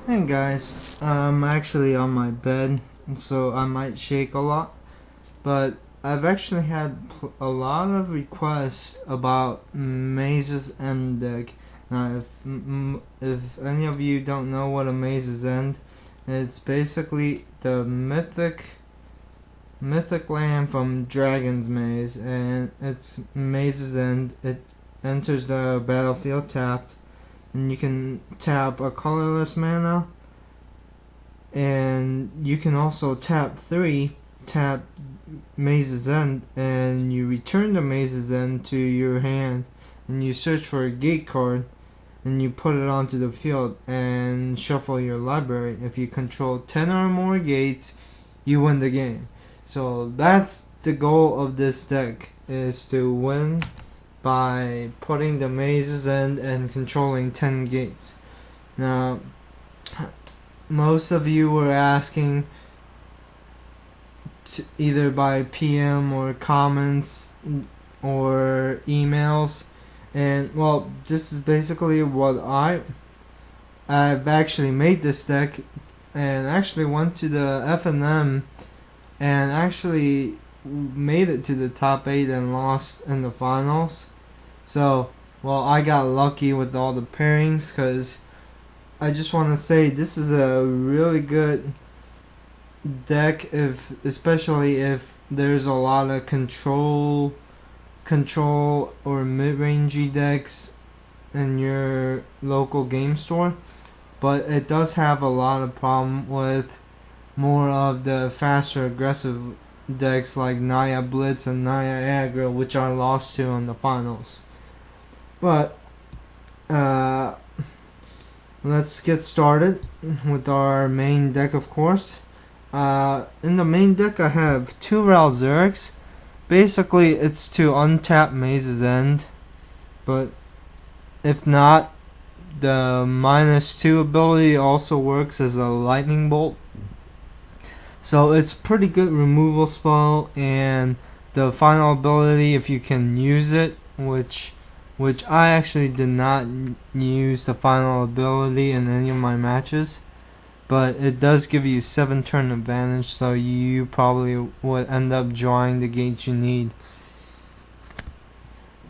Hey guys, I'm actually on my bed, so I might shake a lot, but I've actually had a lot of requests about Maze's End deck. Now, if any of you don't know what a Maze's End, it's basically the mythic land from Dragon's Maze, and it's Maze's End. It enters the battlefield tapped, and you can tap a colorless mana, and you can also tap Maze's End, and you return the Maze's End to your hand, and you search for a gate card, and you put it onto the field and shuffle your library. If you control 10 or more gates, you win the game. So that's the goal of this deck, is to win by putting the Maze's End and controlling 10 gates. Now, most of you were asking either by PM or comments or emails, and well, this is basically what I've actually made this deck, and actually went to the FNM and actually made it to the top 8 and lost in the finals. So, well, I got lucky with all the pairings, because I just want to say this is a really good deck, especially if there's a lot of control or mid-rangey decks in your local game store, but it does have a lot of problem with more of the faster aggressive decks like Naya Blitz and Naya Aggro, which I lost to in the finals. But let's get started with our main deck, of course. In the main deck, I have 2 Ral Zergs. Basically, it's to untap Maze's End, but if not, the -2 ability also works as a lightning bolt. So it's pretty good removal spell, and the final ability, if you can use it, which I actually did not use the final ability in any of my matches, but it does give you 7 turn advantage, so you probably would end up drawing the gates you need.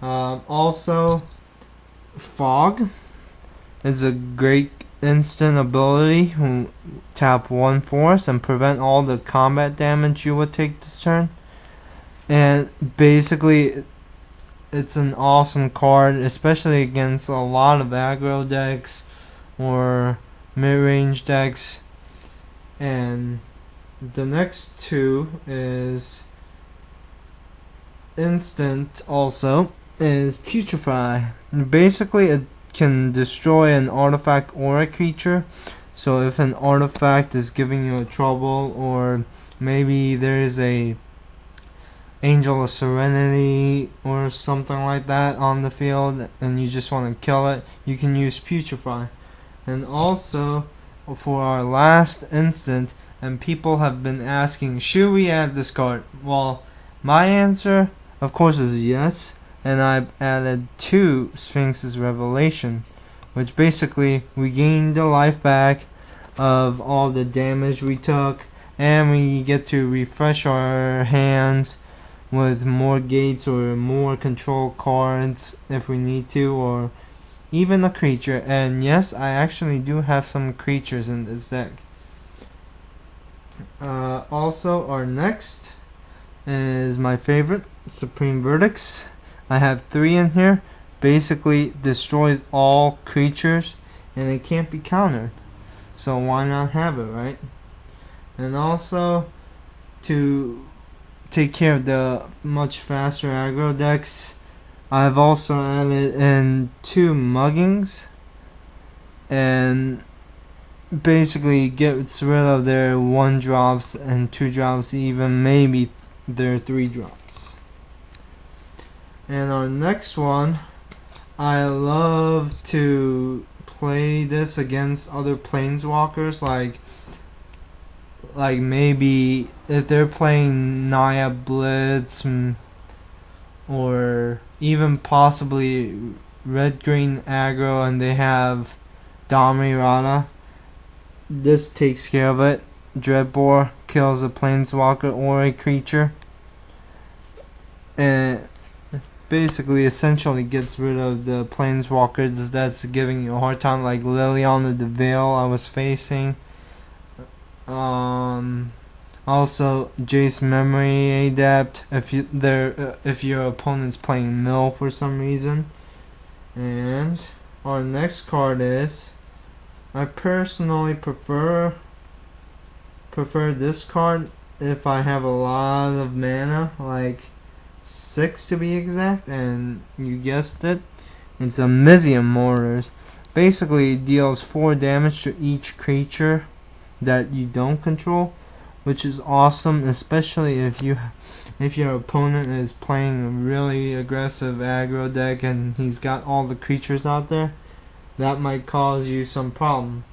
Also, Fog is a great instant ability. Tap 1 force and prevent all the combat damage you would take this turn. And basically, it's an awesome card, especially against a lot of aggro decks or mid-range decks. And the next 2 is instant, also is Putrefy. Basically, it can destroy an artifact or a creature. So if an artifact is giving you a trouble, or maybe there is a Angel of Serenity or something like that on the field and you just want to kill it, you can use Putrefy. And also, for our last instant, and people have been asking, should we add this card? Well, my answer, of course, is yes. And I've added 2 Sphinx's Revelation, which basically we gain the life back of all the damage we took, and we get to refresh our hands with more gates or more control cards if we need to, or even a creature. And yes, I actually do have some creatures in this deck. Also, our next is my favorite, Supreme Verdicts. I have 3 in here. Basically destroys all creatures, and it can't be countered, so why not have it, right? And also, to take care of the much faster aggro decks, I've also added in 2 Muggings, and basically gets rid of their 1-drops and 2-drops, even maybe their 3-drops. And our next one, I love to play this against other planeswalkers, like maybe if they're playing Naya Blitz, or even possibly red-green aggro and they have Damirata. this takes care of it. Dreadbore kills a planeswalker or a creature, and basically essentially gets rid of the planeswalkers that's giving you a hard time, like Liliana the Veil I was facing. Also Jace Memory Adept if your opponent's playing mill for some reason. And our next card is, I personally prefer this card if I have a lot of mana, like 6 to be exact, and you guessed it, it's Amizium Mortars. Basically it deals 4 damage to each creature that you don't control, which is awesome, especially if your opponent is playing a really aggressive aggro deck and he's got all the creatures out there. That might cause you some problem.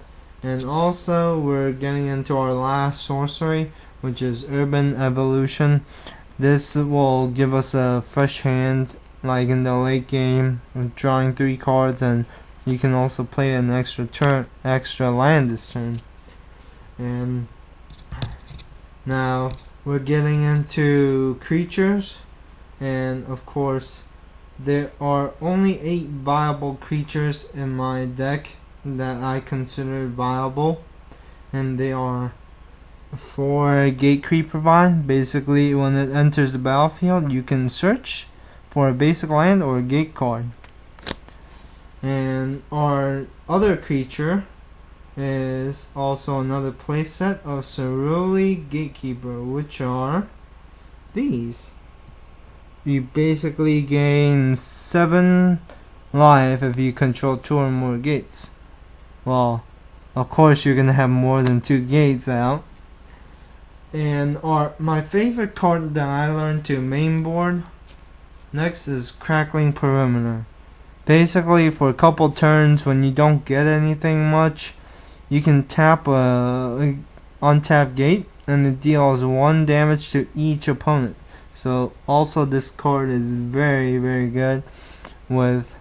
And also we're getting into our last sorcery, which is Urban Evolution. This will give us a fresh hand, like in the late game, with drawing 3 cards, and you can also play an extra land this turn. And now we're getting into creatures, and of course there are only 8 viable creatures in my deck that I consider viable, and they are for Gatecreeper Vine. Basically when it enters the battlefield you can search for a basic land or a gate card. And our other creature is also another playset of Ceruli Gatekeeper, which are these. You basically gain 7 life if you control 2 or more gates. Well, of course you're gonna have more than 2 gates out. And my favorite card that I learned to mainboard next is Crackling Perimeter. Basically for a couple turns when you don't get anything much, you can tap a untapped gate and it deals 1 damage to each opponent. So also this card is very, very good with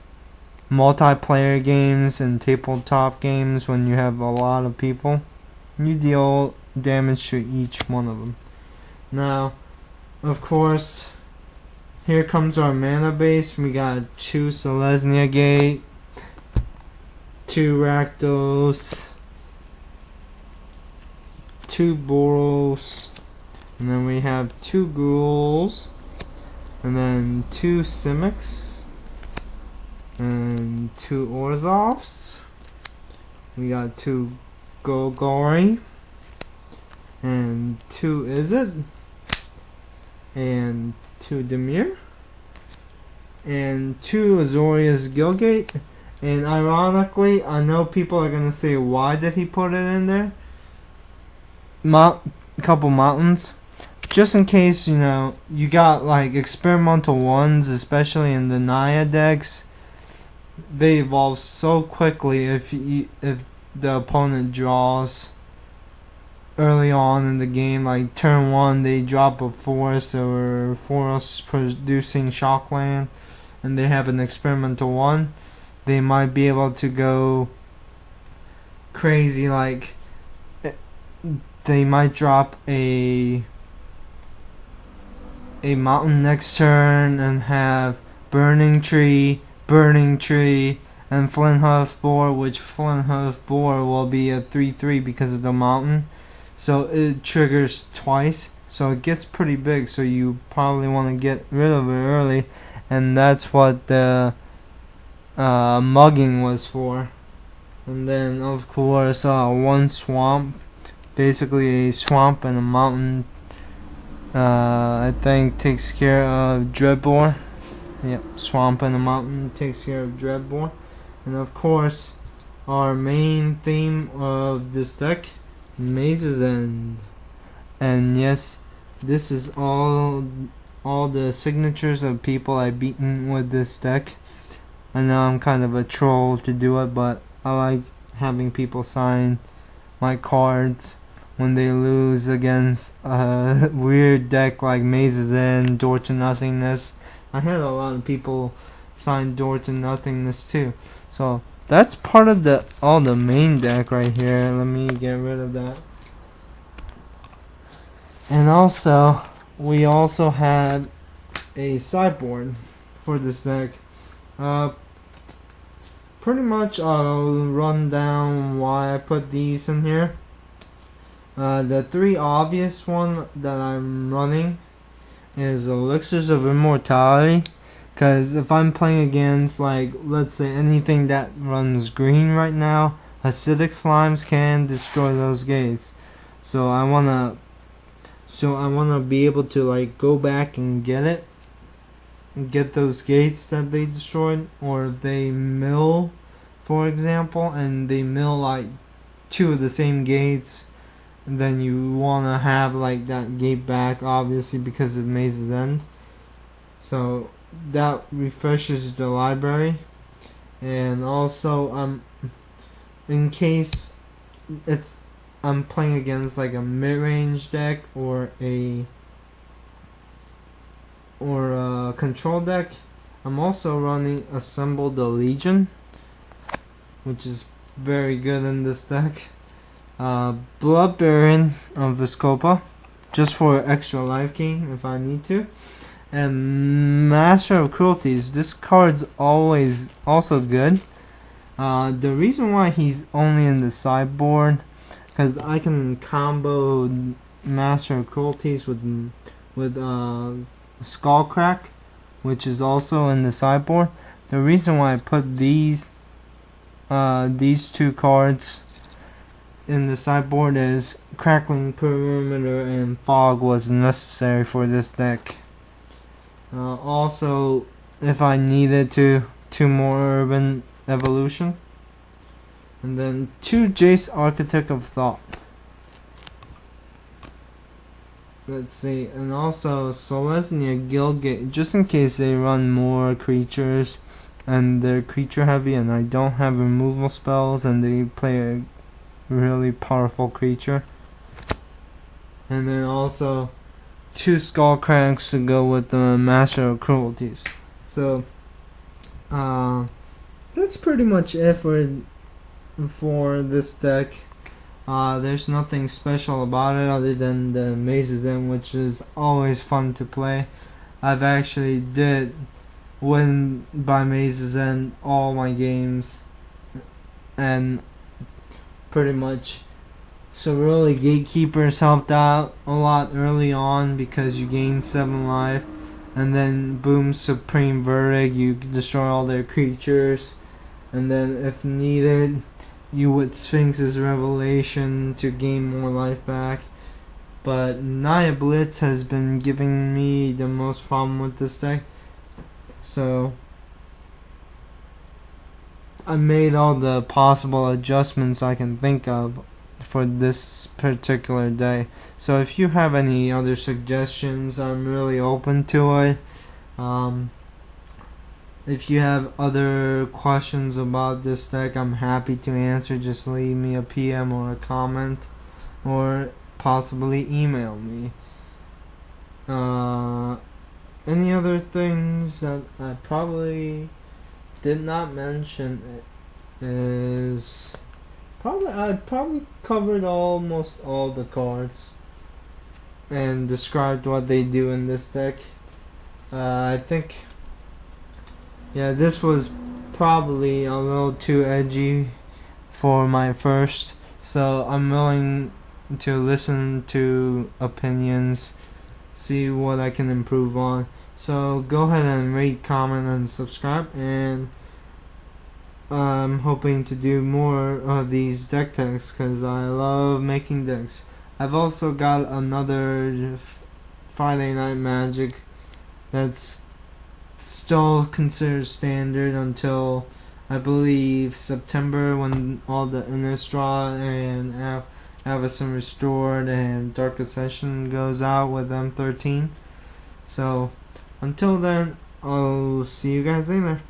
multiplayer games and tabletop games when you have a lot of people. You deal damage to each one of them. Now, of course, here comes our mana base. We got 2 Selesnya Gate, 2 Rakdos, 2 Boros, and then we have 2 Ghouls, and then 2 Simics, and 2 Orzhovs. We got 2 Golgari, and 2 Izzet, and 2 Dimir, and 2 Azorius Gilgate. And ironically, I know people are gonna say, why did he put it in there? Couple mountains, just in case, you know, you got like experimental ones, especially in the Naya decks. They evolve so quickly if the opponent draws early on in the game, like turn 1 they drop a forest or forest producing shockland and they have an experimental one, they might be able to go crazy, like they might drop a mountain next turn and have Burning Tree, and Flinthoof Boar, which Flinthoof Boar will be a 3/3 because of the mountain. So it triggers twice, so it gets pretty big, so you probably want to get rid of it early, and that's what the mugging was for. And then of course 1 swamp, basically a swamp and a mountain, I think takes care of Dreadbore. Yep, swamp and a mountain takes care of Dreadbore. And of course our main theme of this deck, Maze's End. And yes, this is all the signatures of people I've beaten with this deck. I know I'm kind of a troll to do it, but I like having people sign my cards when they lose against a weird deck like Maze's End, Door to Nothingness. I had a lot of people sign Door to Nothingness too. So that's part of the main deck right here. Let me get rid of that. And also, we also had a sideboard for this deck. Pretty much I'll run down why I put these in here. The three obvious one that I'm running is Elixirs of Immortality, because if I'm playing against, like, let's say anything that runs green right now, acidic slimes can destroy those gates. So I wanna be able to, like, go back and get those gates that they destroyed, or if they mill, for example, and they mill like two of the same gates, and then you want to have like that gate back, obviously, because of Maze's End. So that refreshes the library. And also in case I'm playing against like a mid-range deck or a control deck, I'm also running Assemble the Legion, which is very good in this deck. Blood Baron of Vizkopa, just for extra life gain if I need to. And Master of Cruelties, this card's always also good. The reason why he's only in the sideboard, because I can combo Master of Cruelties with Skullcrack, which is also in the sideboard. The reason why I put these two cards in the sideboard is Crackling Perimeter and Fog was necessary for this deck. Also, if I needed to, 2 more Urban Evolution, and then 2 Jace Architect of Thought. Let's see, and also Selesnya Guildgate, just in case they run more creatures and they're creature heavy and I don't have removal spells and they play a really powerful creature. And then also 2 Skullcracks to go with the Master of Cruelties. So that's pretty much it for this deck. There's nothing special about it other than the Maze's End, which is always fun to play. I've actually did win by Maze's End all my games, and pretty much Cerulean Gatekeepers helped out a lot early on because you gain 7 life, and then boom, Supreme Verdict, you destroy all their creatures, and then if needed you would Sphinx's Revelation to gain more life back. But Naya Blitz has been giving me the most problem with this deck, so I made all the possible adjustments I can think of for this particular day. So if you have any other suggestions, I'm really open to it. If you have other questions about this deck, I'm happy to answer. Just leave me a PM or a comment, or possibly email me. Any other things that I probably did not mention is I probably covered almost all the cards and described what they do in this deck. I think, yeah, this was probably a little too edgy for my first, so I'm willing to listen to opinions, see what I can improve on. So go ahead and rate, comment, and subscribe, and I'm hoping to do more of these deck techs because I love making decks. I've also got another Friday Night Magic that's still considered standard until I believe September, when all the Innistrad and Avacyn Restored and Dark Ascension goes out with M13. So until then, I'll see you guys later.